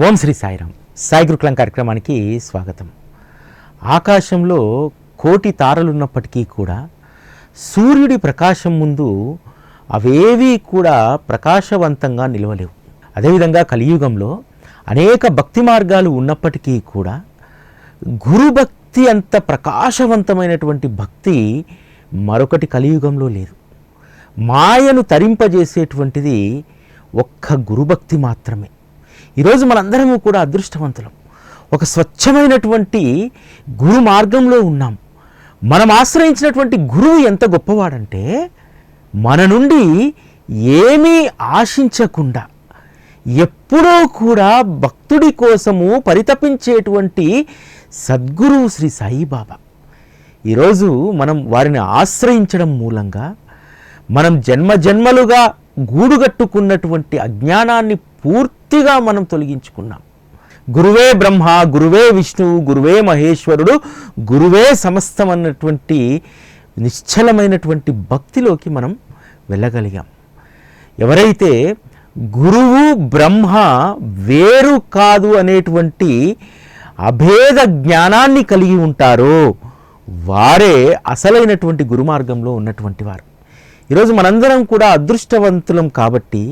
ఓం శ్రీ సాయిరామ్. సాయి గురుకులం కార్యక్రమానికి స్వాగతం. ఆకాశంలో కోటి తారలున్నప్పటికీ కూడా సూర్యుడి ప్రకాశం ముందు అవేవీ కూడా ప్రకాశవంతంగా నిలవలేవు. అదేవిధంగా కలియుగంలో అనేక భక్తి మార్గాలు ఉన్నప్పటికీ కూడా గురుభక్తి అంత ప్రకాశవంతమైనటువంటి భక్తి మరొకటి కలియుగంలో లేదు. మాయను తరింపజేసేటువంటిది ఒక్క గురుభక్తి మాత్రమే. ఈరోజు మనందరము కూడా అదృష్టవంతులం. ఒక స్వచ్ఛమైనటువంటి గురు మార్గంలో ఉన్నాం. మనం ఆశ్రయించినటువంటి గురువు ఎంత గొప్పవాడంటే మన నుండి ఏమీ ఆశించకుండా ఎప్పుడూ కూడా భక్తుడి కోసము పరితపించేటువంటి సద్గురువు శ్రీ సాయిబాబా. ఈరోజు మనం వారిని ఆశ్రయించడం మూలంగా మనం జన్మజన్మలుగా గూడుగట్టుకున్నటువంటి అజ్ఞానాన్ని పూర్తిగా మనం తొలగించుకున్నాం. గురువే బ్రహ్మ, గురువే విష్ణువు, గురువే మహేశ్వరుడు, గురువే సమస్తం అన్నటువంటి నిశ్చలమైనటువంటి భక్తిలోకి మనం వెళ్ళగలిగాం. ఎవరైతే గురువు బ్రహ్మ వేరు కాదు అనేటువంటి అభేద జ్ఞానాన్ని కలిగి ఉంటారో వారే అసలైనటువంటి గురు మార్గంలో ఉన్నటువంటి వారు. ఈరోజు మనందరం కూడా అదృష్టవంతులం కాబట్టి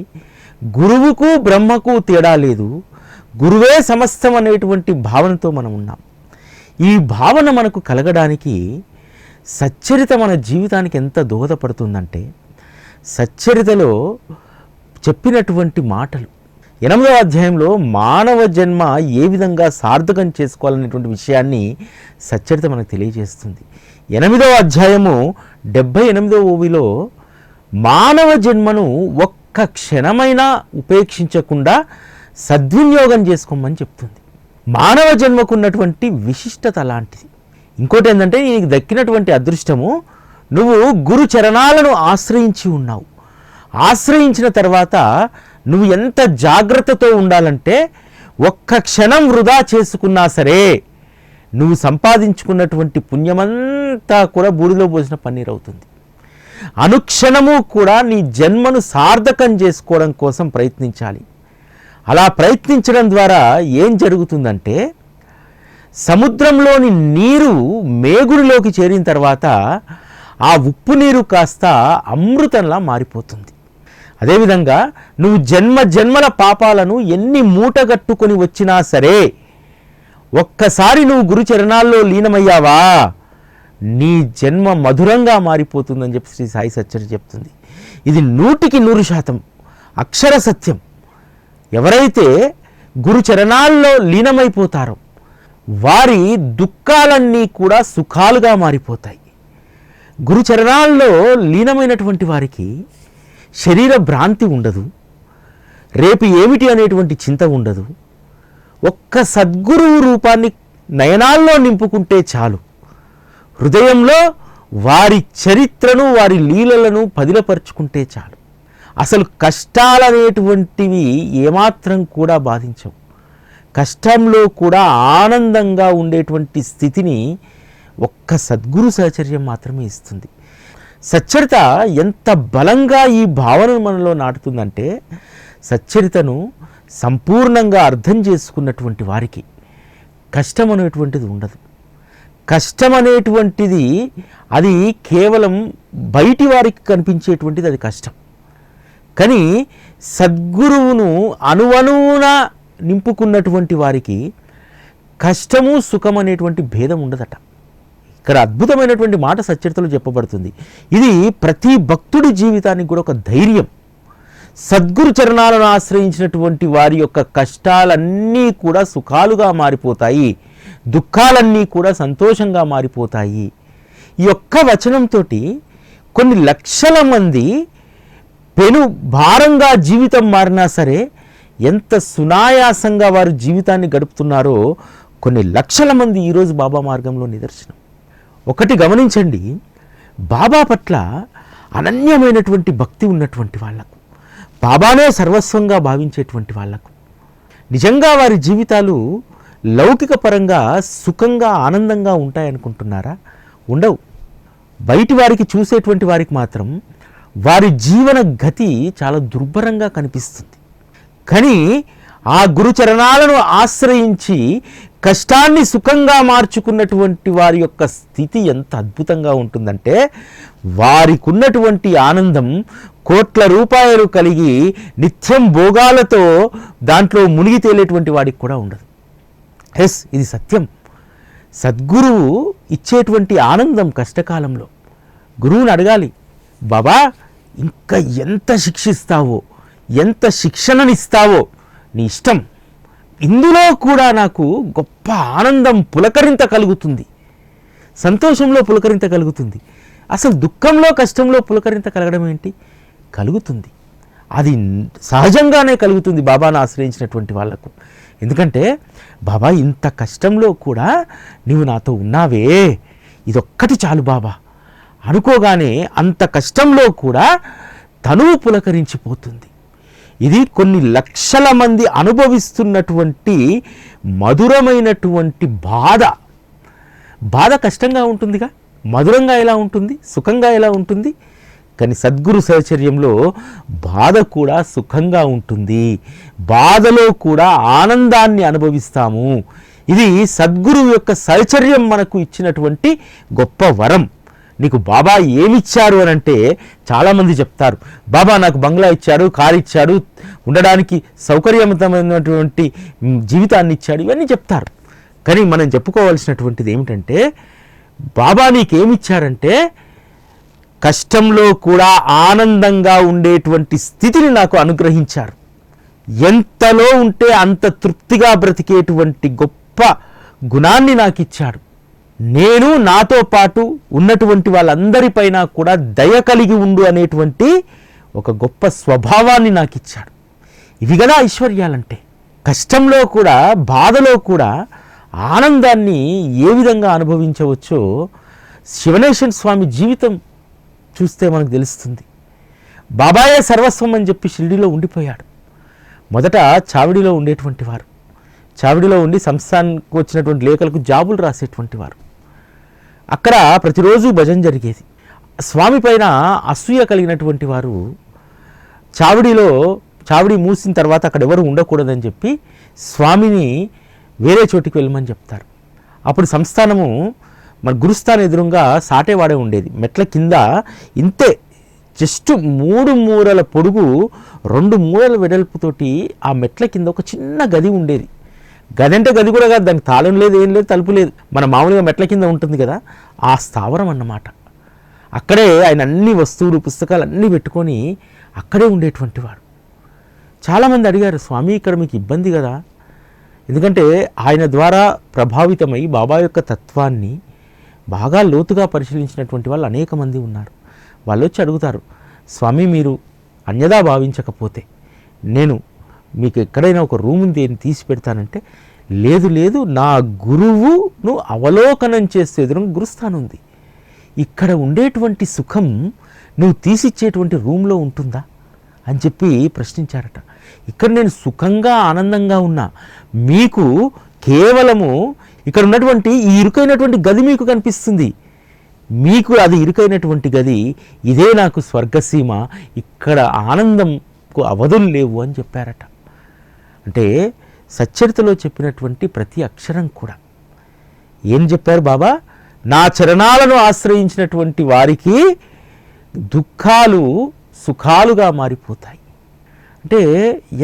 గురువుకు బ్రహ్మకు తేడా లేదు, గురువే సమస్తం అనేటువంటి భావనతో మనం ఉన్నాం. ఈ భావన మనకు కలగడానికి సచ్చరిత మన జీవితానికి ఎంత దోహదపడుతుందంటే సచ్చరితలో చెప్పినటువంటి మాటలు 8వ అధ్యాయంలో మానవ జన్మ ఏ విధంగా సార్థకం చేసుకోవాలనేటువంటి విషయాన్ని సచ్చరిత మనకు తెలియజేస్తుంది. 8వ అధ్యాయము 78వ ఓవిలో మానవ జన్మను ఒక్క క్షణమైనా ఉపేక్షించకుండా సద్వినియోగం చేసుకోమని చెప్తుంది. మానవ జన్మకు ఉన్నటువంటి విశిష్టత అలాంటిది. ఇంకోటి ఏంటంటే నీకు దక్కినటువంటి అదృష్టము, నువ్వు గురు చరణాలను ఆశ్రయించి ఉన్నావు. ఆశ్రయించిన తర్వాత నువ్వు ఎంత జాగ్రత్తతో ఉండాలంటే ఒక్క క్షణం వృధా చేసుకున్నా సరే నువ్వు సంపాదించుకున్నటువంటి పుణ్యమంతా కూడా బూడిలో పోసిన పన్నీర్ అవుతుంది. అనుక్షణము కూడా నీ జన్మను సార్థకం చేసుకోవడం కోసం ప్రయత్నించాలి. అలా ప్రయత్నించడం ద్వారా ఏం జరుగుతుందంటే సముద్రంలోని నీరు మేగుడిలోకి చేరిన తర్వాత ఆ ఉప్పు నీరు కాస్త అమృతంలా మారిపోతుంది. అదేవిధంగా నువ్వు జన్మల పాపాలను ఎన్ని మూటగట్టుకొని వచ్చినా సరే ఒక్కసారి నువ్వు గురు చరణాల్లో లీనమయ్యావా నీ జన్మ మధురంగా మారిపోతుందని చెప్పి శ్రీ సాయి సచ్చరి చెప్తుంది. ఇది 100% అక్షర సత్యం. ఎవరైతే గురు చరణాల్లో లీనమైపోతారో వారి దుఃఖాలన్నీ కూడా సుఖాలుగా మారిపోతాయి. గురు చరణాల్లో లీనమైనటువంటి వారికి శరీర భ్రాంతి ఉండదు, రేపు ఏమిటి అనేటువంటి చింత ఉండదు. ఒక్క సద్గురువు రూపాన్ని నయనాల్లో నింపుకుంటే చాలు, హృదయంలో వారి చరిత్రను వారి లీలలను పదిలపరుచుకుంటే చాలు. అసలు కష్టాలనేటువంటివి ఏమాత్రం కూడా బాధించవు. కష్టంలో కూడా ఆనందంగా ఉండేటువంటి స్థితిని ఒక్క సద్గురు సహచర్యం మాత్రమే ఇస్తుంది. సచ్చరిత ఎంత బలంగా ఈ భావనను మనలో నాటుతుందంటే సచ్చరితను సంపూర్ణంగా అర్థం చేసుకున్నటువంటి వారికి కష్టం అనేటువంటిది ఉండదు. కష్టం అనేటువంటిది అది కేవలం బయటి వారికి కనిపించేటువంటిది, అది కష్టం. కానీ సద్గురువును అణువణువున నింపుకున్నటువంటి వారికి కష్టము సుఖం అనేటువంటి భేదం ఉండదట. ఇక్కడ అద్భుతమైనటువంటి మాట సచ్చరితలో చెప్పబడుతుంది. ఇది ప్రతి భక్తుడి జీవితానికి కూడా ఒక ధైర్యం. సద్గురు చరణాలను ఆశ్రయించినటువంటి వారి యొక్క కష్టాలన్నీ కూడా సుఖాలుగా మారిపోతాయి, దుఃఖాలన్నీ కూడా సంతోషంగా మారిపోతాయి. ఈ ఒక్క వచనంతో కొన్ని లక్షల మంది పెను భారంగా జీవితం మారినా సరే ఎంత సునాయాసంగా వారు జీవితాన్ని గడుపుతున్నారో కొన్ని లక్షల మంది ఈరోజు బాబా మార్గంలో నిదర్శనం. ఒకటి గమనించండి, బాబా పట్ల అనన్యమైనటువంటి భక్తి ఉన్నటువంటి వాళ్లకు, బాబానే సర్వస్వంగా భావించేటువంటి వాళ్లకు నిజంగా వారి జీవితాలు లౌకిక పరంగా సుఖంగా ఆనందంగా ఉంటాయనుకుంటున్నారా? ఉండవు. బయటి వారికి చూసేటువంటి వారికి మాత్రం వారి జీవన గతి చాలా దుర్భరంగా కనిపిస్తుంది. కానీ ఆ గురు చరణాలను ఆశ్రయించి కష్టాన్ని సుఖంగా మార్చుకున్నటువంటి వారి యొక్క స్థితి ఎంత అద్భుతంగా ఉంటుందంటే, వారికి ఉన్నటువంటి ఆనందం కోట్ల రూపాయలు కలిగి నిత్యం భోగాలతో దాంట్లో మునిగి తేలేటువంటి వాడికి కూడా ఉండదు. ఎస్, ఇది సత్యం. సద్గురువు ఇచ్చేటువంటి ఆనందం కష్టకాలంలో. గురువుని అడగాలి, బాబా ఇంకా ఎంత శిక్షిస్తావో, ఎంత శిక్షణనిస్తావో నీ ఇష్టం, ఇందులో కూడా నాకు గొప్ప ఆనందం పులకరింత కలుగుతుంది, సంతోషంలో పులకరింత కలుగుతుంది. అసలు దుఃఖంలో కష్టంలో పులకరింత కలగడం ఏంటి? కలుగుతుంది. అది సహజంగానే కలుగుతుంది బాబాను ఆశ్రయించినటువంటి వాళ్లకు. ఎందుకంటే బాబా ఇంత కష్టంలో కూడా నీవు నాతో ఉన్నావే, ఇదొక్కటి చాలు బాబా అనుకోగానే అంత కష్టంలో కూడా తనువు పులకరించిపోతుంది. ఇది కొన్ని లక్షల మంది అనుభవిస్తున్నటువంటి మధురమైనటువంటి బాధ కష్టంగా ఉంటుందిగా, మధురంగా ఎలా ఉంటుంది, సుఖంగా ఎలా ఉంటుంది? కానీ సద్గురు సహచర్యంలో బాధ కూడా సుఖంగా ఉంటుంది, బాధలో కూడా ఆనందాన్ని అనుభవిస్తాము. ఇది సద్గురు యొక్క సహచర్యం మనకు ఇచ్చినటువంటి గొప్ప వరం. నీకు బాబా ఏమిచ్చారు అని అంటే చాలామంది చెప్తారు, బాబా నాకు బంగ్లా ఇచ్చాడు, కారు ఇచ్చాడు, ఉండడానికి సౌకర్యవంతమైనటువంటి జీవితాన్ని ఇచ్చాడు, ఇవన్నీ చెప్తారు. కానీ మనం చెప్పుకోవాల్సినటువంటిది ఏమిటంటే, బాబా నీకేమిచ్చారంటే కష్టంలో కూడా ఆనందంగా ఉండేటువంటి స్థితిని నాకు అనుగ్రహించారు. ఎంతలో ఉంటే అంత తృప్తిగా బ్రతికేటువంటి గొప్ప గుణాన్ని నాకు ఇచ్చాడు. నేను నాతో పాటు ఉన్నటువంటి వాళ్ళందరిపైన కూడా దయ కలిగి ఉండు అనేటువంటి ఒక గొప్ప స్వభావాన్ని నాకు ఇచ్చాడు. ఇవి కదా ఐశ్వర్యాలంటే. కష్టంలో కూడా బాధలో కూడా ఆనందాన్ని ఏ విధంగా అనుభవించవచ్చో శివనేశ్వర స్వామి జీవితం చూస్తే మనకు తెలుస్తుంది. బాబాయే సర్వస్వం అని చెప్పి షిరిడీలో ఉండిపోయాడు. మొదట చావిడిలో ఉండేటువంటి వారు, చావిడిలో ఉండి సంస్థానికి వచ్చినటువంటి లేఖలకు జాబులు రాసేటువంటి వారు. అక్కడ ప్రతిరోజు భజన జరిగేది. స్వామి పైన అసూయ కలిగినటువంటి వారు చావిడి మూసిన తర్వాత అక్కడ ఎవరు ఉండకూడదని చెప్పి స్వామిని వేరే చోటికి వెళ్ళమని చెప్తారు. అప్పుడు సంస్థానము మన గురుస్థానం ఎదురుగా సాటేవాడే ఉండేది. మెట్ల కింద ఇంతే జస్ట్ 3 మూరల పొడుగు 2 మూరల వెడల్పుతోటి ఆ మెట్ల కింద ఒక చిన్న గది ఉండేది. గది అంటే గది కూడా కాదు, దానికి తాళం లేదు, ఏం లేదు, తలుపు లేదు. మన మామూలుగా మెట్ల కింద ఉంటుంది కదా, ఆ స్థావరం అన్నమాట. అక్కడే ఆయన అన్ని వస్తువులు పుస్తకాలు అన్నీ పెట్టుకొని అక్కడే ఉండేటువంటి వాడు. చాలామంది అడిగారు, స్వామి ఇక్కడ మీకు ఇబ్బంది కదా, ఎందుకంటే ఆయన ద్వారా ప్రభావితమై బాబా యొక్క తత్వాన్ని బాగా లోతుగా పరిశీలించినటువంటి వాళ్ళు అనేక మంది ఉన్నారు. వాళ్ళు వచ్చి అడుగుతారు, స్వామి మీరు అన్యదా భావించకపోతే నేను మీకు ఎక్కడైనా ఒక రూమ్ ఉంది తీసి పెడతానంటే, లేదు నా గురువును అవలోకనం చేస్తే ఎదురు గురుస్థానం ఉంది, ఇక్కడ ఉండేటువంటి సుఖం నువ్వు తీసిచ్చేటువంటి రూమ్లో ఉంటుందా అని చెప్పి ప్రశ్నించారట. ఇక్కడ నేను సుఖంగా ఆనందంగా ఉన్నా, మీకు కేవలము ఇక్కడ ఉన్నటువంటి ఈ ఇరుకైనటువంటి గది మీకు కనిపిస్తుంది, మీకు అది ఇరుకైనటువంటి గది, ఇదే నాకు స్వర్గసీమ, ఇక్కడ ఆనందంకు అవధులు లేవు అని చెప్పారట. అంటే సచ్చరితలో చెప్పినటువంటి ప్రతి అక్షరం కూడా ఏం చెప్పారు బాబా? నా చరణాలను ఆశ్రయించినటువంటి వారికి దుఃఖాలు సుఖాలుగా మారిపోతాయి. అంటే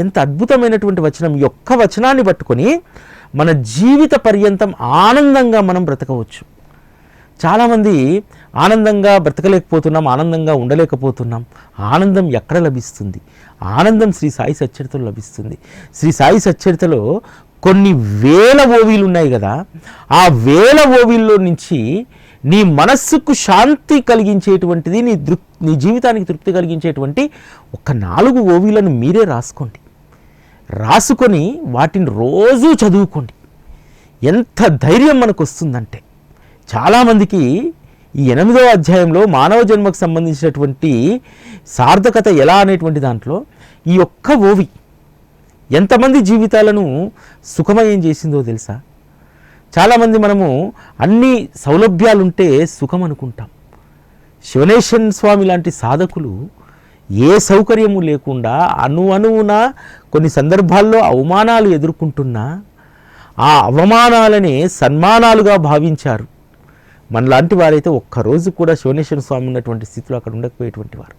ఎంత అద్భుతమైనటువంటి వచనం. ఈ ఒక్క వచనాన్ని పట్టుకొని మన జీవిత పర్యంతం ఆనందంగా మనం బ్రతకవచ్చు. చాలామంది ఆనందంగా బ్రతకలేకపోతున్నాం, ఆనందంగా ఉండలేకపోతున్నాం. ఆనందం ఎక్కడ లభిస్తుంది? ఆనందం శ్రీ సాయి సచ్చరితలో లభిస్తుంది. శ్రీ సాయి సచ్చరితలో కొన్ని వేల ఓవీలు ఉన్నాయి కదా, ఆ వేల ఓవీల్లో నుంచి నీ మనస్సుకు శాంతి కలిగించేటువంటిది, నీ జీవితానికి తృప్తి కలిగించేటువంటి ఒక 4 ఓవీలను మీరే రాసుకొని వాటిని రోజూ చదువుకోండి. ఎంత ధైర్యం మనకు వస్తుందంటే, చాలామందికి ఈ 8వ అధ్యాయంలో మానవ జన్మకు సంబంధించినటువంటి సార్థకత ఎలా అనేటువంటి దాంట్లో ఈ ఒక్క ఓవి ఎంతమంది జీవితాలను సుఖమయం చేసిందో తెలుసా? చాలామంది మనము అన్ని సౌలభ్యాలుంటే సుఖం అనుకుంటాం. శివనేశ్వర స్వామి లాంటి సాధకులు ఏ సౌకర్యము లేకుండా అణువున కొన్ని సందర్భాల్లో అవమానాలు ఎదుర్కొంటున్నా ఆ అవమానాలనే సన్మానాలుగా భావించారు. మనలాంటి వారైతే ఒక్కరోజు కూడా శివనేశ్వర స్వామి ఉన్నటువంటి స్థితిలో అక్కడ ఉండకపోయేటువంటి వారు.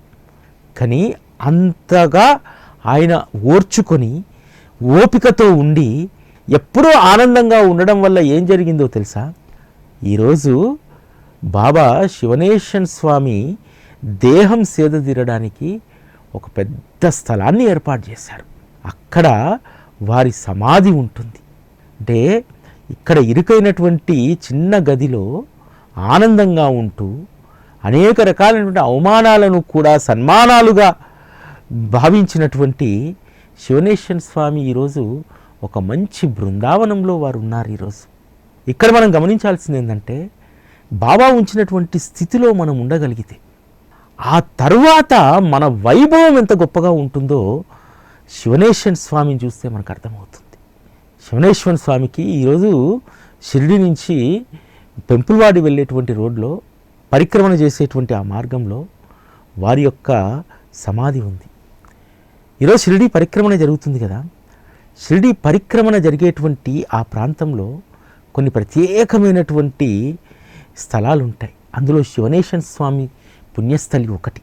కానీ అంతగా ఆయన ఓర్చుకొని ఓపికతో ఉండి ఎప్పుడూ ఆనందంగా ఉండడం వల్ల ఏం జరిగిందో తెలుసా? ఈరోజు బాబా శివనేశ్వర స్వామి దేహం సేదతీరడానికి ఒక పెద్ద స్థలాన్ని ఏర్పాటు చేశారు. అక్కడ వారి సమాధి ఉంటుంది. అంటే ఇక్కడ ఇరుకైనటువంటి చిన్న గదిలో ఆనందంగా ఉంటూ అనేక రకాలైనటువంటి అవమానాలను కూడా సన్మానాలుగా భావించినటువంటి శివనేశ్వర స్వామి ఈరోజు ఒక మంచి బృందావనంలో వారు ఉన్నారు. ఈరోజు ఇక్కడ మనం గమనించాల్సింది ఏంటంటే, బాబా ఉంచినటువంటి స్థితిలో మనం ఉండగలిగితే ఆ తరువాత మన వైభవం ఎంత గొప్పగా ఉంటుందో శివనేశ్వర స్వామిని చూస్తే మనకు అర్థమవుతుంది. శివనేశ్వర స్వామికి ఈరోజు షిరిడి నుంచి పెంపుల్వాడి వెళ్ళేటువంటి రోడ్లో పరిక్రమణ చేసేటువంటి ఆ మార్గంలో వారి యొక్క సమాధి ఉంది. ఈరోజు షిరిడి పరిక్రమణ జరుగుతుంది కదా. షిరిడి పరిక్రమణ జరిగేటువంటి ఆ ప్రాంతంలో కొన్ని ప్రత్యేకమైనటువంటి స్థలాలు ఉంటాయి. అందులో శివనేశ్వర స్వామి పుణ్యస్థలి ఒకటి.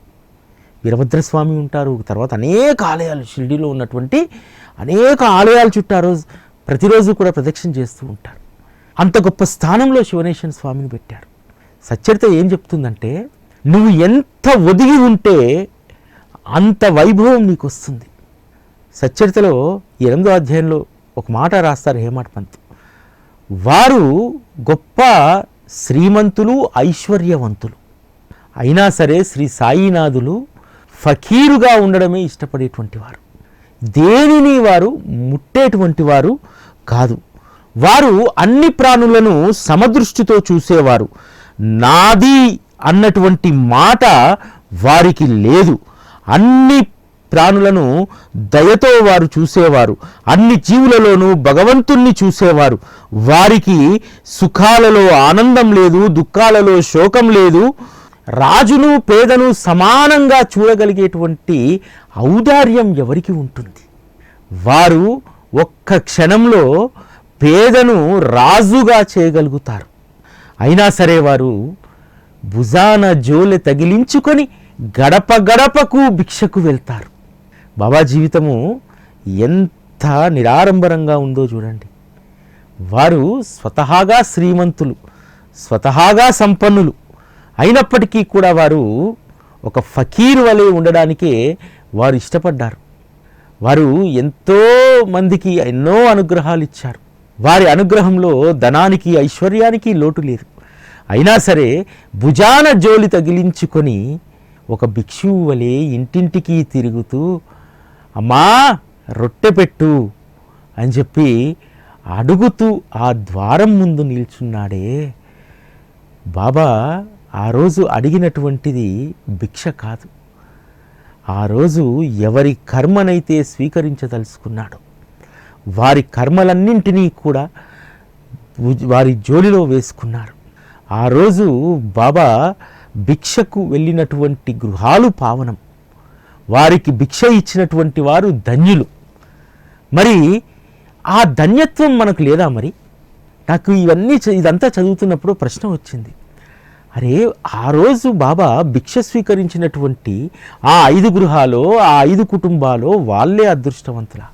వీరభద్రస్వామి ఉంటారు. తర్వాత అనేక ఆలయాలు, షిరిడిలో ఉన్నటువంటి అనేక ఆలయాల చుట్టూ ప్రతిరోజు కూడా ప్రదక్షిణ చేస్తూ ఉంటారు. అంత గొప్ప స్థానంలో శివనేశ్వర స్వామిని పెట్టారు. సచ్చరిత ఏం చెప్తుందంటే, నువ్వు ఎంత ఒదిగి ఉంటే అంత వైభవం నీకు వస్తుంది. సచ్చరితలో 8వ అధ్యాయంలో ఒక మాట రాస్తారు హేమాడ్ పంత్. వారు గొప్ప శ్రీమంతులు, ఐశ్వర్యవంతులు అయినా సరే శ్రీ సాయినాథులు ఫకీరుగా ఉండడమే ఇష్టపడేటువంటి వారు. దేనిని వారు ముట్టేటువంటి వారు కాదు. వారు అన్ని ప్రాణులను సమదృష్టితో చూసేవారు. నాది అన్నటువంటి మాట వారికి లేదు. అన్ని ప్రాణులను దయతో వారు చూసేవారు. అన్ని జీవులలోనూ భగవంతుణ్ణి చూసేవారు. వారికి సుఖాలలో ఆనందం లేదు, దుఃఖాలలో శోకం లేదు. రాజును పేదను సమానంగా చూడగలిగేటువంటి ఔదార్యం ఎవరికి ఉంటుంది? వారు ఒక్క క్షణంలో పేదను రాజుగా చేయగలుగుతారు. అయినా సరే వారు భుజాన జోలె తగిలించుకొని గడప గడపకు భిక్షకు వెళ్తారు. బాబా జీవితము ఎంత నిరాడంబరంగా ఉందో చూడండి. వారు స్వతహాగా శ్రీమంతులు, స్వతహాగా సంపన్నులు అయినప్పటికీ కూడా వారు ఒక ఫకీరు వలె ఉండడానికే వారు ఇష్టపడ్డారు. వారు ఎంతో మందికి ఎన్నో అనుగ్రహాలు ఇచ్చారు. వారి అనుగ్రహంలో ధనానికి, ఐశ్వర్యానికి లోటు లేదు. అయినా సరే భుజాన జోలి తగిలించుకొని ఒక భిక్షువు వలె ఇంటింటికి తిరుగుతూ, అమ్మా రొట్టె పెట్టు అని చెప్పి అడుగుతూ ఆ ద్వారం ముందు నిల్చున్నాడే. బాబా ఆ రోజు అడిగినటువంటిది భిక్ష కాదు. ఆ రోజు ఎవరి కర్మనైతే స్వీకరించదలుచుకున్నాడో వారి కర్మలన్నింటినీ కూడా వారి జోలిలో వేసుకున్నారు. ఆ రోజు బాబా భిక్షకు వెళ్ళినటువంటి గృహాలు పావనం. వారికి భిక్ష ఇచ్చినటువంటి వారు ధన్యులు. మరి ఆ ధన్యత్వం మనకు లేదా? మరి నాకు ఇదంతా చదువుతున్నప్పుడు ప్రశ్న వచ్చింది. అరే, ఆ రోజు బాబా భిక్ష స్వీకరించినటువంటి ఆ 5 గృహాలో, ఆ 5 కుటుంబాలో వాళ్ళే అదృష్టవంతులా?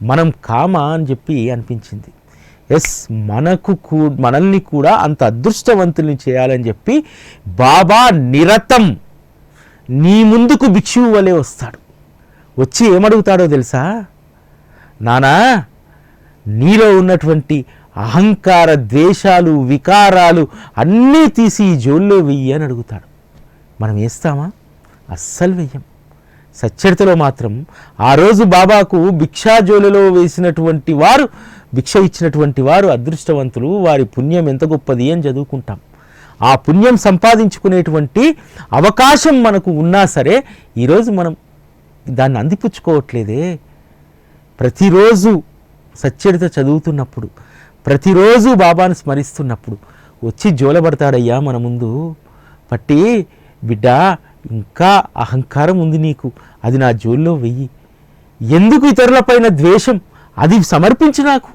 మనం కామా అని చెప్పి అనిపించింది. ఎస్, మనల్ని కూడా అంత అదృష్టవంతుల్ని చేయాలని చెప్పి బాబా నిరతం నీ ముందుకు భిక్షువు వలె వస్తాడు. వచ్చి ఏమడుగుతాడో తెలుసా? నానా, నీలో ఉన్నటువంటి అహంకార, ద్వేషాలు, వికారాలు అన్నీ తీసి ఈ జోల్లో వెయ్యి అని అడుగుతాడు. మనం వేస్తామా? అస్సలు వెయ్యం. సచ్చరితలో మాత్రం ఆ రోజు బాబాకు భిక్షాజోలలో వేసినటువంటి వారు, భిక్ష ఇచ్చినటువంటి వారు అదృష్టవంతులు, వారి పుణ్యం ఎంత గొప్పది అని చదువుకుంటాం. ఆ పుణ్యం సంపాదించుకునేటువంటి అవకాశం మనకు ఉన్నా సరే ఈరోజు మనం దాన్ని అందిపుచ్చుకోవట్లేదే. ప్రతిరోజు సచ్చరిత చదువుతున్నప్పుడు, ప్రతిరోజు బాబాను స్మరిస్తున్నప్పుడు వచ్చి జోలబడతాడయ్యా మన ముందు. పట్టి, బిడ్డ ఇంకా అహంకారం ఉంది నీకు, అది నా జోల్లో వెయ్యి. ఎందుకు ఇతరులపైన ద్వేషం, అది సమర్పించి నాకు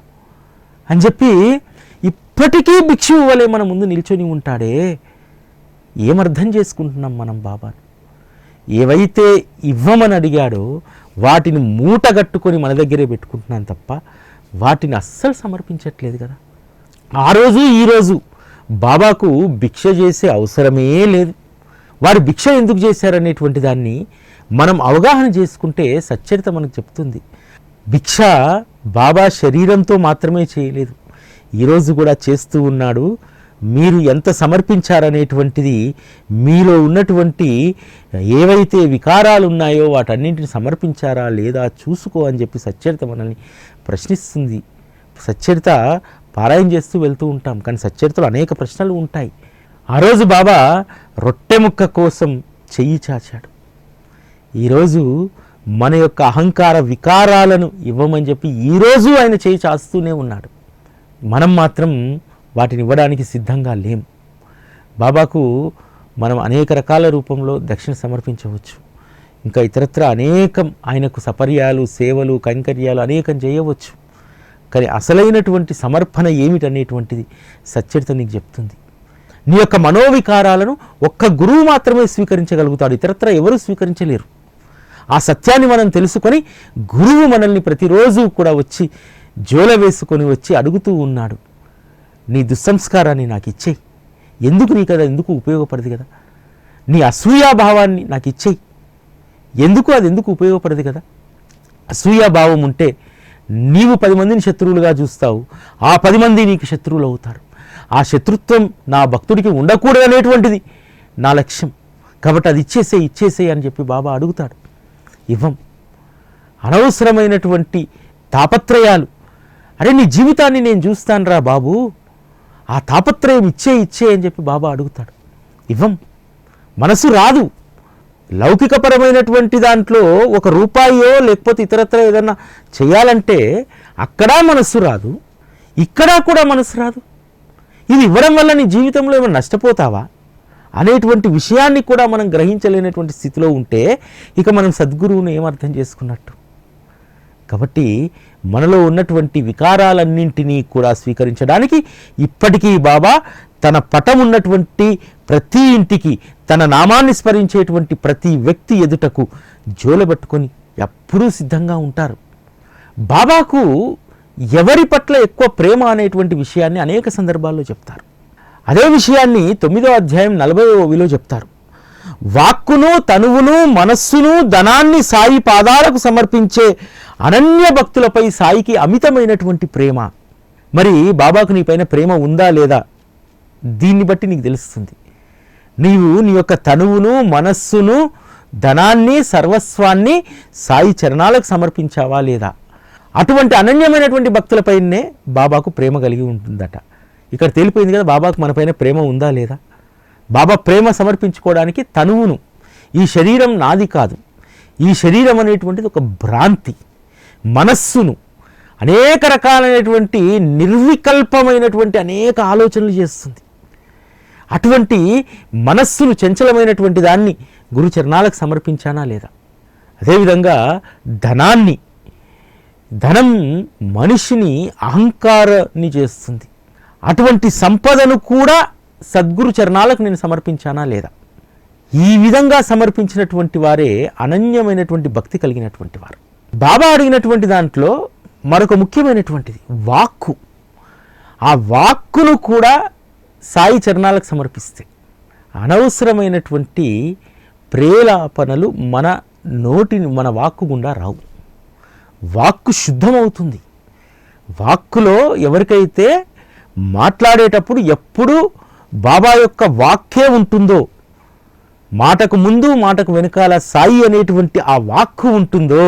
అని చెప్పి ఇప్పటికీ భిక్షువు వలె మన ముందు నిల్చొని ఉంటాడే. ఏమర్థం చేసుకుంటున్నాం మనం బాబాను? ఏవైతే ఇవ్వమని అడిగాడో వాటిని మూటగట్టుకొని మన దగ్గరే పెట్టుకుంటున్నాం తప్ప వాటిని అస్సలు సమర్పించట్లేదు కదా. ఆ రోజు ఈరోజు బాబాకు భిక్ష చేసే అవసరమే లేదు. వారు భిక్ష ఎందుకు చేశారనేటువంటి దాన్ని మనం అవగాహన చేసుకుంటే సచ్చరిత మనకు చెప్తుంది. భిక్ష బాబా శరీరంతో మాత్రమే చేయలేదు, ఈరోజు కూడా చేస్తూ ఉన్నాడు. మీరు ఎంత సమర్పించారనేటువంటిది, మీలో ఉన్నటువంటి ఏవైతే వికారాలు ఉన్నాయో వాటన్నింటిని సమర్పించారా లేదా చూసుకో అని చెప్పి సచ్చరిత మనల్ని ప్రశ్నిస్తుంది. సచ్చరిత పారాయణ చేస్తూ వెళ్తూ ఉంటాం, కానీ సచ్చరితలో అనేక ప్రశ్నలు ఉంటాయి. ఆ రోజు బాబా రొట్టె ముక్క కోసం చెయ్యి చాచాడు. ఈరోజు మన యొక్క అహంకార వికారాలను ఇవ్వమని చెప్పి ఈరోజు ఆయన చెయ్యి చాస్తూనే ఉన్నాడు. మనం మాత్రం వాటిని ఇవ్వడానికి సిద్ధంగా లేం. బాబాకు మనం అనేక రకాల రూపంలో దక్షిణ సమర్పించవచ్చు, ఇంకా ఇతరత్ర అనేకం ఆయనకు సపర్యాలు, సేవలు, కైంకర్యాలు అనేకం చేయవచ్చు. కానీ అసలైనటువంటి సమర్పణ ఏమిటనేటువంటిది సచ్చరిత నీకు చెప్తుంది. నీ యొక్క మనోవికారాలను ఒక్క గురువు మాత్రమే స్వీకరించగలుగుతాడు, ఇతరత్ర ఎవరు స్వీకరించలేరు. ఆ సత్యాన్ని మనం తెలుసుకొని గురువు మనల్ని ప్రతిరోజు కూడా వచ్చి జోల వేసుకొని వచ్చి అడుగుతూ ఉన్నాడు, నీ దుస్సంస్కారాన్ని నాకు ఇచ్చేయి, ఎందుకు నీ కదా, ఎందుకు ఉపయోగపడదు కదా. నీ అసూయాభావాన్ని నాకు ఇచ్చేయి, అది ఎందుకు ఉపయోగపడదు కదా. అసూయాభావం ఉంటే నీవు 10 మందిని శత్రువులుగా చూస్తావు, ఆ 10 మంది నీకు శత్రువులు అవుతారు. ఆ శత్రుత్వం నా భక్తుడికి ఉండకూడదనేటువంటిది నా లక్ష్యం, కాబట్టి అది ఇచ్చేసేయి అని చెప్పి బాబా అడుగుతాడు. ఇవ్వం. అనవసరమైనటువంటి తాపత్రయాలు, అరే నీ జీవితాన్ని నేను చూస్తాను రా బాబు, ఆ తాపత్రయం ఇచ్చే అని చెప్పి బాబా అడుగుతాడు. ఇవ్వం. మనసు రాదు. లౌకికపరమైనటువంటి దాంట్లో 1 రూపాయో లేకపోతే ఇతరత్ర ఏదన్నా చేయాలంటే అక్కడా మనస్సు రాదు, ఇక్కడా కూడా మనసు రాదు. ఇది ఇవ్వడం వల్ల నీ జీవితంలో ఏమైనా నష్టపోతావా అనేటువంటి విషయాన్ని కూడా మనం గ్రహించలేనటువంటి స్థితిలో ఉంటే ఇక మనం సద్గురువును ఏమర్థం చేసుకున్నట్టు. కాబట్టి మనలో ఉన్నటువంటి వికారాలన్నింటినీ కూడా స్వీకరించడానికి ఇప్పటికీ బాబా తన పటం ఉన్నటువంటి ప్రతి ఇంటికి, తన నామాన్ని స్మరించేటువంటి ప్రతి వ్యక్తి ఎదుటకు జోలబెట్టుకొని ఎప్పుడూ సిద్ధంగా ఉంటారు. బాబాకు ఎవరి పట్ల ఎక్కువ ప్రేమ అనేటువంటి విషయాన్ని అనేక సందర్భాల్లో చెప్తారు. అదే విషయాన్ని 9వ అధ్యాయం 40వ చెప్తారు. వాక్కును, తనువును, మనస్సును, ధనాన్ని సాయి పాదాలకు సమర్పించే అనన్య భక్తులపై సాయికి అమితమైనటువంటి ప్రేమ. మరి బాబాకు నీ పైన ప్రేమ ఉందా లేదా, దీన్ని బట్టి నీకు తెలుస్తుంది. నీవు నీ యొక్క తనువును, మనస్సును, ధనాన్ని, సర్వస్వాన్ని సాయి చరణాలకు సమర్పించావా లేదా. అటువంటి అనన్యమైనటువంటి భక్తులపైనే బాబాకు ప్రేమ కలిగి ఉంటుందట. ఇక్కడ తేలిపోయింది కదా బాబాకు మనపైన ప్రేమ ఉందా లేదా. బాబా ప్రేమ సమర్పించుకోవడానికి తనువును, ఈ శరీరం నాది కాదు, ఈ శరీరం అనేటువంటిది ఒక భ్రాంతి, మనస్సును అనేక రకాలైనటువంటి నిర్వికల్పమైనటువంటి అనేక ఆలోచనలు చేస్తుంది. అటువంటి మనస్సును, చంచలమైనటువంటి దాన్ని గురు చరణాలకు సమర్పించానా లేదా. అదేవిధంగా ధనం మనిషిని అహంకారాన్ని చేస్తుంది. అటువంటి సంపదను కూడా సద్గురు చరణాలకు నేను సమర్పించానా లేదా. ఈ విధంగా సమర్పించినటువంటి వారే అనన్యమైనటువంటి భక్తి కలిగినటువంటి వారు. బాబా అడిగినటువంటి దాంట్లో మరొక ముఖ్యమైనటువంటిది వాక్కు. ఆ వాక్కును కూడా సాయి చరణాలకు సమర్పిస్తే అనవసరమైనటువంటి ప్రేలాపనలు మన వాక్కు గుండా రావు. వాక్కు శుద్ధమవుతుంది. వాక్కులో ఎవరికైతే మాట్లాడేటప్పుడు ఎప్పుడు బాబా యొక్క వాక్యే ఉంటుందో, మాటకు ముందు మాటకు వెనకాల సాయి అనేటువంటి ఆ వాక్కు ఉంటుందో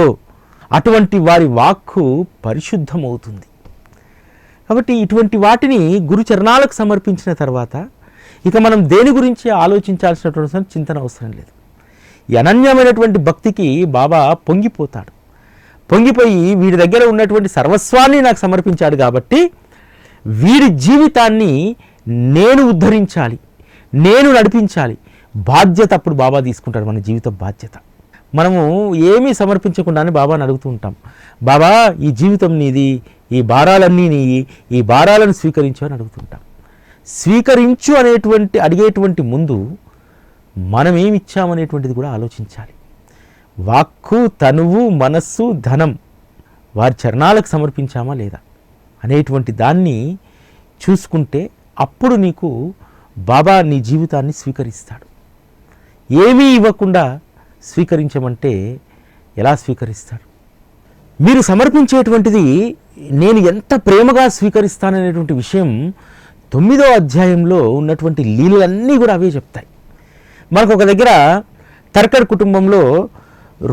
అటువంటి వారి వాక్కు పరిశుద్ధమవుతుంది. కాబట్టి ఇటువంటి వాటిని గురు చరణాలకు సమర్పించిన తర్వాత ఇక మనం దేని గురించి ఆలోచించాల్సినటువంటి చింతన అవసరం లేదు. ఈ అనన్యమైనటువంటి భక్తికి బాబా పొంగిపోతాడు. పొంగిపోయి వీడి దగ్గర ఉన్నటువంటి సర్వస్వాన్ని నాకు సమర్పించాడు కాబట్టి వీడి జీవితాన్ని నేను ఉద్ధరించాలి, నేను నడిపించాలి, బాధ్యత అప్పుడు బాబా తీసుకుంటాడు, మన జీవిత బాధ్యత. మనము ఏమీ సమర్పించకుండానే బాబాని అడుగుతూ ఉంటాం, బాబా ఈ జీవితం నీది, ఈ భారాలన్నీ నీయి, ఈ భారాలను స్వీకరించు అని అడుగుతుంటాం. స్వీకరించు అడిగేటువంటి ముందు మనం ఏమి ఇచ్చామనేటువంటిది కూడా ఆలోచించాలి. వాక్కు, తనువు, మనస్సు, ధనం వారి చరణాలకు సమర్పించామా లేదా అనేటువంటి దాన్ని చూసుకుంటే అప్పుడు నీకు బాబా నీ జీవితాన్ని స్వీకరిస్తాడు. ఏమీ ఇవ్వకుండా స్వీకరించమంటే ఎలా స్వీకరిస్తాడు? మీరు సమర్పించేటువంటిది నేను ఎంత ప్రేమగా స్వీకరిస్తాననేటువంటి విషయం 9వ అధ్యాయంలో ఉన్నటువంటి లీలలన్నీ కూడా అవే చెప్తాయి. మనకు ఒక దగ్గర తర్కడ్ కుటుంబంలో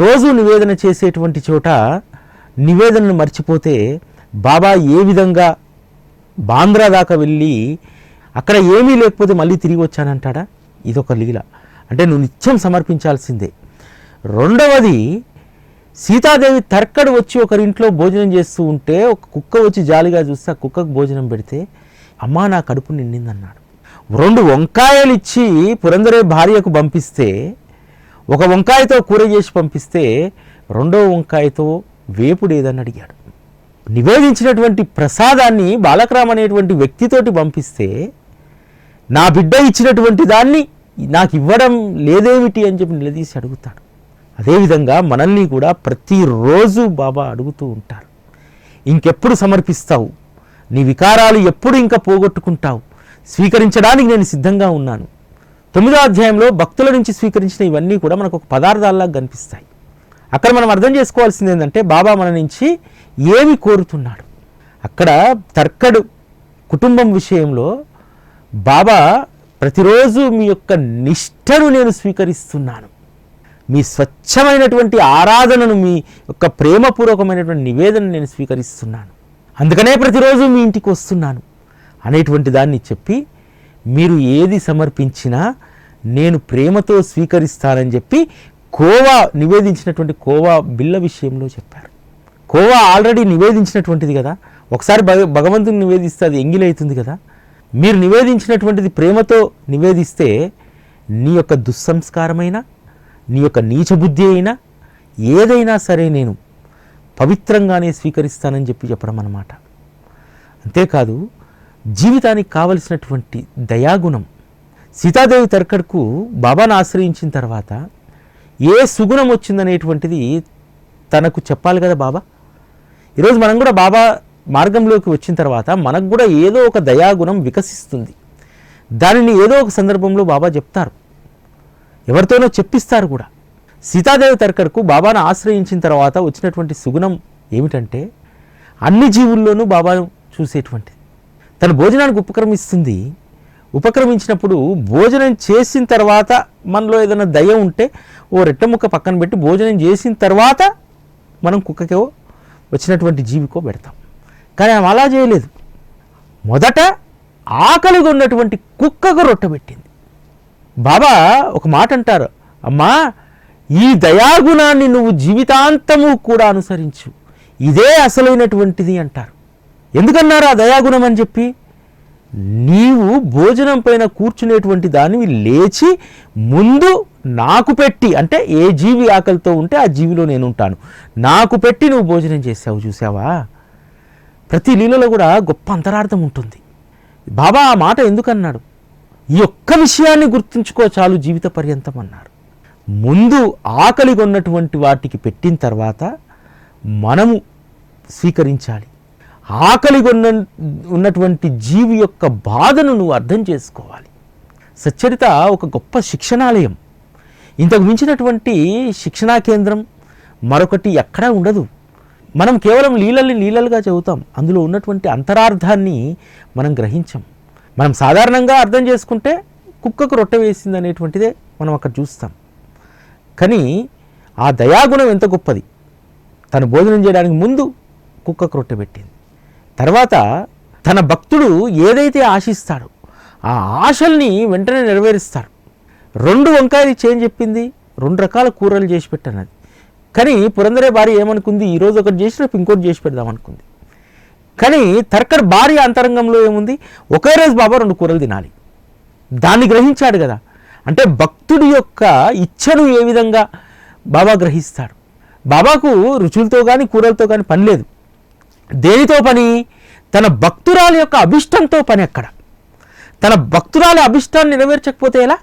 రోజు నివేదన చేసేటువంటి చోట నివేదనను మర్చిపోతే బాబా ఏ విధంగా బాంద్రా దాకా వెళ్ళి అక్కడ ఏమీ లేకపోతే మళ్ళీ తిరిగి వచ్చానంటాడా? ఇదొక లీల. అంటే నువ్వు నిత్యం సమర్పించాల్సిందే. రెండవది, సీతాదేవి తర్కడ్ వచ్చి ఒకరింట్లో భోజనం చేస్తూ ఉంటే ఒక కుక్క వచ్చి జాలిగా చూస్తే ఆ కుక్కకు భోజనం పెడితే అమ్మా నా కడుపు నిండిందన్నాడు. 2 వంకాయలు ఇచ్చి పురందరే భార్యకు పంపిస్తే, ఒక వంకాయతో కూర చేసి పంపిస్తే 2వ వంకాయతో వేపుడు ఏదని అడిగాడు. నివేదించినటువంటి ప్రసాదాన్ని బాలకరామ్ అనేటువంటి వ్యక్తితోటి పంపిస్తే నా బిడ్డ ఇచ్చినటువంటి దాన్ని నాకు ఇవ్వడం లేదేమిటి అని చెప్పి నిలదీసి అడుగుతాడు. అదేవిధంగా మనల్ని కూడా ప్రతిరోజు బాబా అడుగుతూ ఉంటారు, ఇంకెప్పుడు సమర్పిస్తావు, నీ వికారాలు ఎప్పుడు ఇంకా పోగొట్టుకుంటావు, స్వీకరించడానికి నేను సిద్ధంగా ఉన్నాను. 9వ అధ్యాయంలో భక్తుల నుంచి స్వీకరించిన ఇవన్నీ కూడా మనకు ఒక పదార్థాల్లా కనిపిస్తాయి. అక్కడ మనం అర్థం చేసుకోవాల్సింది ఏంటంటే బాబా మన నుంచి ఏమి కోరుతున్నాడు. అక్కడ తర్కడ్ కుటుంబం విషయంలో బాబా ప్రతిరోజు మీ యొక్క నిష్ఠను నేను స్వీకరిస్తున్నాను, మీ స్వచ్ఛమైనటువంటి ఆరాధనను, మీ యొక్క ప్రేమపూర్వకమైనటువంటి నివేదన నేను స్వీకరిస్తున్నాను, అందుకనే ప్రతిరోజు మీ ఇంటికి వస్తున్నాను అనేటువంటి దాన్ని చెప్పి మీరు ఏది సమర్పించినా నేను ప్రేమతో స్వీకరిస్తానని చెప్పి కోవా నివేదించినటువంటి కోవా బిళ్ళ విషయంలో చెప్పారు. కోవా ఆల్రెడీ నివేదించినటువంటిది కదా, ఒకసారి భగవంతుని నివేదిస్తే అది ఎంగిలవుతుంది కదా. మీరు నివేదించినటువంటిది ప్రేమతో నివేదిస్తే నీ యొక్క దుస్సంస్కారమైన, నీ యొక్క నీచబుద్ధి అయినా ఏదైనా సరే నేను పవిత్రంగానే స్వీకరిస్తానని చెప్పడం అన్నమాట. అంతేకాదు జీవితానికి కావలసినటువంటి దయాగుణం. సీతాదేవి తర్కడ్కు బాబాను ఆశ్రయించిన తర్వాత ఏ సుగుణం వచ్చిందనేటువంటిది తనకు చెప్పాలి కదా బాబా. ఈరోజు మనం కూడా బాబా మార్గంలోకి వచ్చిన తర్వాత మనకు కూడా ఏదో ఒక దయాగుణం వికసిస్తుంది. దానిని ఏదో ఒక సందర్భంలో బాబా చెప్తారు, ఎవరితోనో చెప్పిస్తారు కూడా. సీతాదేవి తర్కడ్కు బాబాను ఆశ్రయించిన తర్వాత వచ్చినటువంటి సుగుణం ఏమిటంటే అన్ని జీవుల్లోనూ బాబాను చూసేటువంటిది. తన భోజనానికి ఉపక్రమిస్తుంది. ఉపక్రమించినప్పుడు భోజనం చేసిన తర్వాత మనలో ఏదైనా దయ ఉంటే ఓ రెట్ట ముక్క పక్కన పెట్టి భోజనం చేసిన తర్వాత మనం కుక్కకో వచ్చినటువంటి జీవికో పెడతాం. కానీ ఆమె అలా చేయలేదు. మొదట ఆకలిగా ఉన్నటువంటి కుక్కకు రొట్టె పెట్టింది. బాబా ఒక మాట అంటారు, అమ్మా ఈ దయాగుణాన్ని నువ్వు జీవితాంతము కూడా అనుసరించు, ఇదే అసలైనటువంటిది అంటారు. ఎందుకన్నారు ఆ దయాగుణం అని చెప్పి? నీవు భోజనం పైన కూర్చునేటువంటి దానివి లేచి ముందు నాకు పెట్టి, అంటే ఏ జీవి ఆకలితో ఉంటే ఆ జీవిలో నేను ఉంటాను, నాకు పెట్టి నువ్వు భోజనం చేసావు. చూసావా, ప్రతి లీలలో కూడా గొప్ప అంతరార్థం ఉంటుంది. బాబా ఆ మాట ఎందుకన్నాడు? ఈ ఒక్క విషయాన్ని గుర్తుంచుకో చాలు జీవిత పర్యంతం అన్నారు. ముందు ఆకలి కొన్నటువంటి వాటికి పెట్టిన తర్వాత మనము స్వీకరించాలి. ఆకలి ఉన్నటువంటి జీవి యొక్క బాధను నువ్వు అర్థం చేసుకోవాలి. సచ్చరిత ఒక గొప్ప శిక్షణాలయం. ఇంతకు మించినటువంటి శిక్షణా కేంద్రం మరొకటి ఎక్కడా ఉండదు. మనం కేవలం లీలలుగా చదువుతాం, అందులో ఉన్నటువంటి అంతరార్థాన్ని మనం గ్రహించం. మనం సాధారణంగా అర్థం చేసుకుంటే కుక్కకు రొట్టె వేసింది అనేటువంటిదే మనం అక్కడ చూస్తాం. కానీ ఆ దయాగుణం ఎంత గొప్పది. తను భోజనం చేయడానికి ముందు కుక్కకు రొట్టె పెట్టింది. తర్వాత తన భక్తుడు ఏదైతే ఆశిస్తాడో ఆ ఆశల్ని వెంటనే నెరవేరుస్తాడు. 2 వంకాయలు ఇచ్చి ఏం చెప్పింది? 2 రకాల కూరలు చేసి పెట్టానది. కానీ పురందరే భార్య ఏమనుకుంది? ఈరోజు ఒకటి చేసి రేపు ఇంకోటి చేసి పెడదాం అనుకుంది. కానీ తర్కడ్ భార్య అంతరంగంలో ఏముంది? ఒకే రోజు బాబా 2 కూరలు తినాలి. దాన్ని గ్రహించాడు కదా. అంటే భక్తుడి యొక్క ఇచ్ఛను ఏ విధంగా బాబా గ్రహిస్తాడు. బాబాకు రుచులతో కానీ కూరలతో కానీ పని లేదు. దేనితో పని? తన భక్తురాలి యొక్క అభిష్టంతో పని. అక్కడ తన భక్తురాలి అభిష్టాన్ని నెరవేర్చకపోతే ఎలా?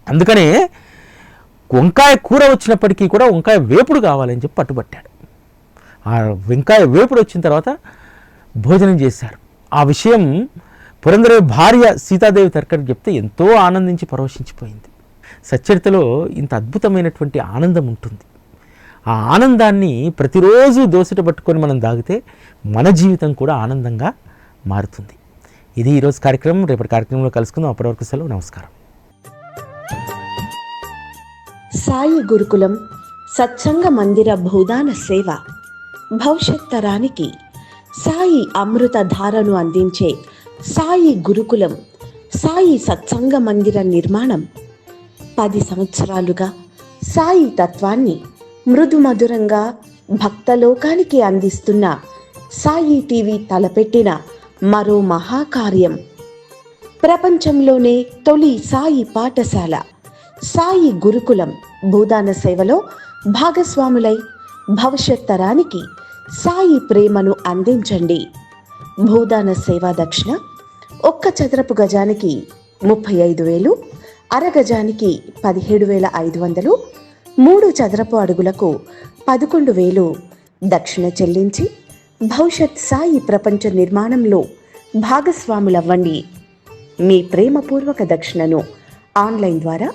అందుకనే వంకాయ కూర వచ్చినప్పటికీ కూడా వంకాయ వేపుడు కావాలని చెప్పి పట్టుబట్టాడు. ఆ వంకాయ వేపుడు వచ్చిన తర్వాత భోజనం చేశారు. ఆ విషయం పురంధరేవి భార్య సీతాదేవి తర్కడికి చెప్తే ఎంతో ఆనందించి పరవశించిపోయింది. సచ్చరితలో ఇంత అద్భుతమైనటువంటి ఆనందం ఉంటుంది. ఆ ఆనందాన్ని ప్రతిరోజు దోసట పట్టుకొని మనం తాగితే మన జీవితం కూడా ఆనందంగా మారుతుంది. ఇది ఈరోజు కార్యక్రమం. రేపటి కార్యక్రమంలో కలుసుకుందాం. అప్పటివరకు సెలవు. నమస్కారం. సాయి గురుకులం సత్సంగ మందిర భూదాన సేవ భవిష్యత్ తరానికి సాయి అమృత ధారను అందించే సాయి గురుకులం సాయి సత్సంగ మందిర నిర్మాణం 10 సంవత్సరాలుగా సాయి తత్వాన్ని మృదుమధురంగా భక్తలోకానికి అందిస్తున్న సాయి టీవీ తలపెట్టిన మరో మహాకార్యం. ప్రపంచంలోనే తొలి సాయి పాఠశాల సాయి గురుకులం భూదాన సేవలో భాగస్వాములై భవిష్యత్ తరానికి సాయి ప్రేమను అందించండి. భూదాన సేవా దక్షిణ 1 చదరపు గజానికి 35,000, అరగజానికి 17,500, 3 చదరపు అడుగులకు 11,000 దక్షిణ చెల్లించి భవిష్యత్ సాయి ప్రపంచ నిర్మాణంలో భాగస్వాములవ్వండి. మీ ప్రేమపూర్వక దక్షిణను ఆన్లైన్ ద్వారా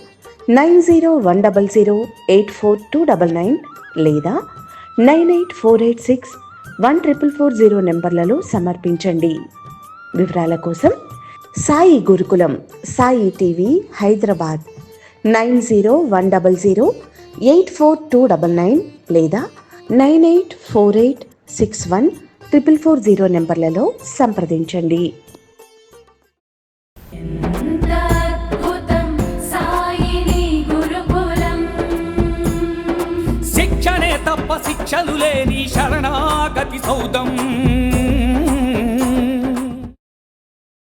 9010084299 లేదా 9848614440 నెంబర్లలో సమర్పించండి. వివరాల కోసం సాయి గురుకులం సాయి టీవీ హైదరాబాద్ 9010084299 లేదా 9848614440 నెంబర్లలో సంప్రదించండి. శిక్షణే తప్ప శిక్షలు లేని శరణాగతి సౌదం.